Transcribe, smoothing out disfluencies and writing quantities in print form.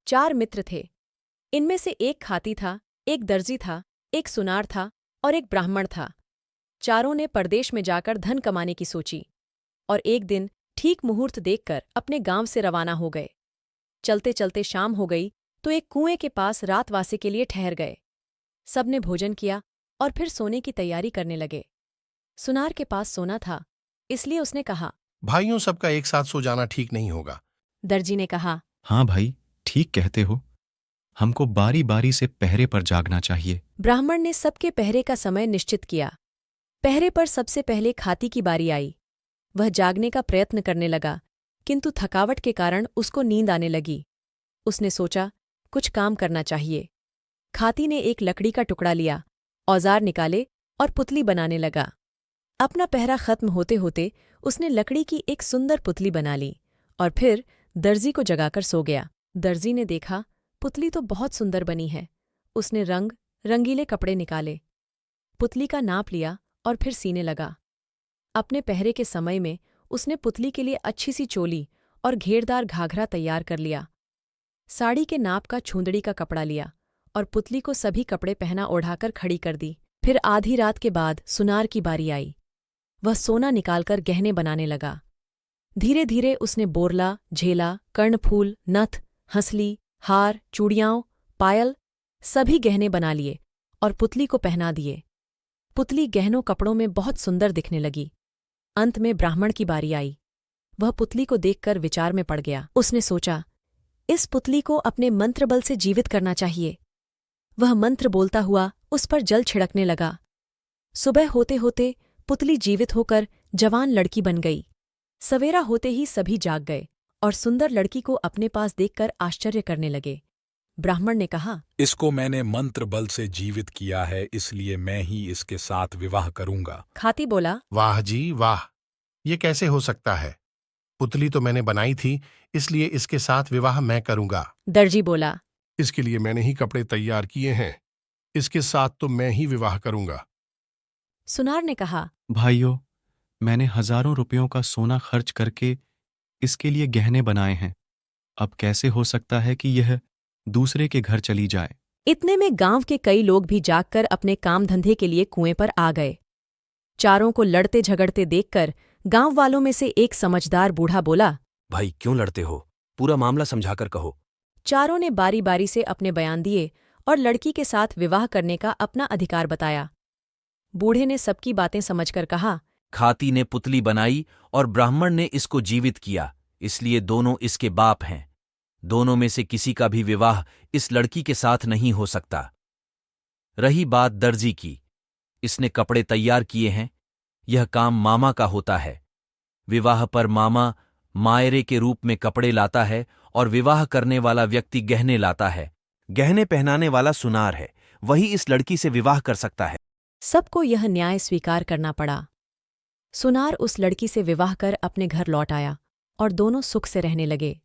4 मित्र थे। इनमें से एक खाती था, एक दर्जी था, एक सुनार था और एक ब्राह्मण था। चारों ने परदेश में जाकर धन कमाने की सोची और एक दिन ठीक मुहूर्त देखकर अपने गांव से रवाना हो गए। चलते चलते शाम हो गई तो एक कुएं के पास रातवासी के लिए ठहर गए। सबने भोजन किया और फिर सोने की तैयारी करने लगे। सुनार के पास सोना था, इसलिए उसने कहा, भाइयों सबका एक साथ सो जाना ठीक नहीं होगा। दर्जी ने कहा, हाँ भाई, ठीक कहते हो, हमको बारी बारी से पहरे पर जागना चाहिए। ब्राह्मण ने सबके पहरे का समय निश्चित किया। पहरे पर सबसे पहले खाती की बारी आई। वह जागने का प्रयत्न करने लगा, किंतु थकावट के कारण उसको नींद आने लगी। उसने सोचा, कुछ काम करना चाहिए। खाती ने एक लकड़ी का टुकड़ा लिया, औजार निकाले और पुतली बनाने लगा। अपना पहरा खत्म होते होते उसने लकड़ी की एक सुंदर पुतली बना ली और फिर दर्जी को जगाकर सो गया। दर्जी ने देखा, पुतली तो बहुत सुंदर बनी है। उसने रंगीले कपड़े निकाले, पुतली का नाप लिया और फिर सीने लगा। अपने पहरे के समय में उसने पुतली के लिए अच्छी सी चोली और घेरदार घाघरा तैयार कर लिया। साड़ी के नाप का छूंदड़ी का कपड़ा लिया और पुतली को सभी कपड़े पहना ओढ़ाकर खड़ी कर दी। फिर आधी रात के बाद सुनार की बारी आई। वह सोना निकालकर गहने बनाने लगा। धीरे धीरे उसने बोरला, झेला, कर्णफूल, नथ, हंसली, हार, चूड़ियाओं, पायल सभी गहने बना लिए और पुतली को पहना दिए। पुतली गहनों कपड़ों में बहुत सुंदर दिखने लगी। अंत में ब्राह्मण की बारी आई। वह पुतली को देखकर विचार में पड़ गया। उसने सोचा, इस पुतली को अपने मंत्र बल से जीवित करना चाहिए। वह मंत्र बोलता हुआ उस पर जल छिड़कने लगा। सुबह होते होते पुतली जीवित होकर जवान लड़की बन गई। सवेरा होते ही सभी जाग गए और सुंदर लड़की को अपने पास देखकर आश्चर्य करने लगे। ब्राह्मण ने कहा, इसको मैंने मंत्र बल से जीवित किया है, इसलिए मैं ही इसके साथ विवाह करूंगा। खाती बोला, वाह जी वाह, ये कैसे हो सकता है? पुतली तो मैंने बनाई थी, इसलिए इसके साथ विवाह मैं करूंगा। दर्जी बोला, इसके लिए मैंने ही कपड़े तैयार किए हैं, इसके साथ तो मैं ही विवाह करूंगा। सुनार ने कहा, भाइयों, मैंने हजारों रुपयों का सोना खर्च करके इसके लिए गहने बनाए हैं। अब कैसे हो सकता है कि यह दूसरे के घर चली जाए? इतने में गांव के कई लोग भी जागकर अपने काम धंधे के लिए कुएं पर आ गए। चारों को लड़ते झगड़ते देखकर गांव वालों में से एक समझदार बूढ़ा बोला, भाई क्यों लड़ते हो? पूरा मामला समझाकर कहो। चारों ने बारी बारी से अपने बयान दिए और लड़की के साथ विवाह करने का अपना अधिकार बताया। बूढ़े ने सबकी बातें समझकर कहा, खाती ने पुतली बनाई और ब्राह्मण ने इसको जीवित किया, इसलिए दोनों इसके बाप हैं। दोनों में से किसी का भी विवाह इस लड़की के साथ नहीं हो सकता। रही बात दर्जी की, इसने कपड़े तैयार किए हैं, यह काम मामा का होता है। विवाह पर मामा मायरे के रूप में कपड़े लाता है और विवाह करने वाला व्यक्ति गहने लाता है। गहने पहनाने वाला सुनार है, वही इस लड़की से विवाह कर सकता है। सबको यह न्याय स्वीकार करना पड़ा। सुनार उस लड़की से विवाह कर अपने घर लौट आया और दोनों सुख से रहने लगे।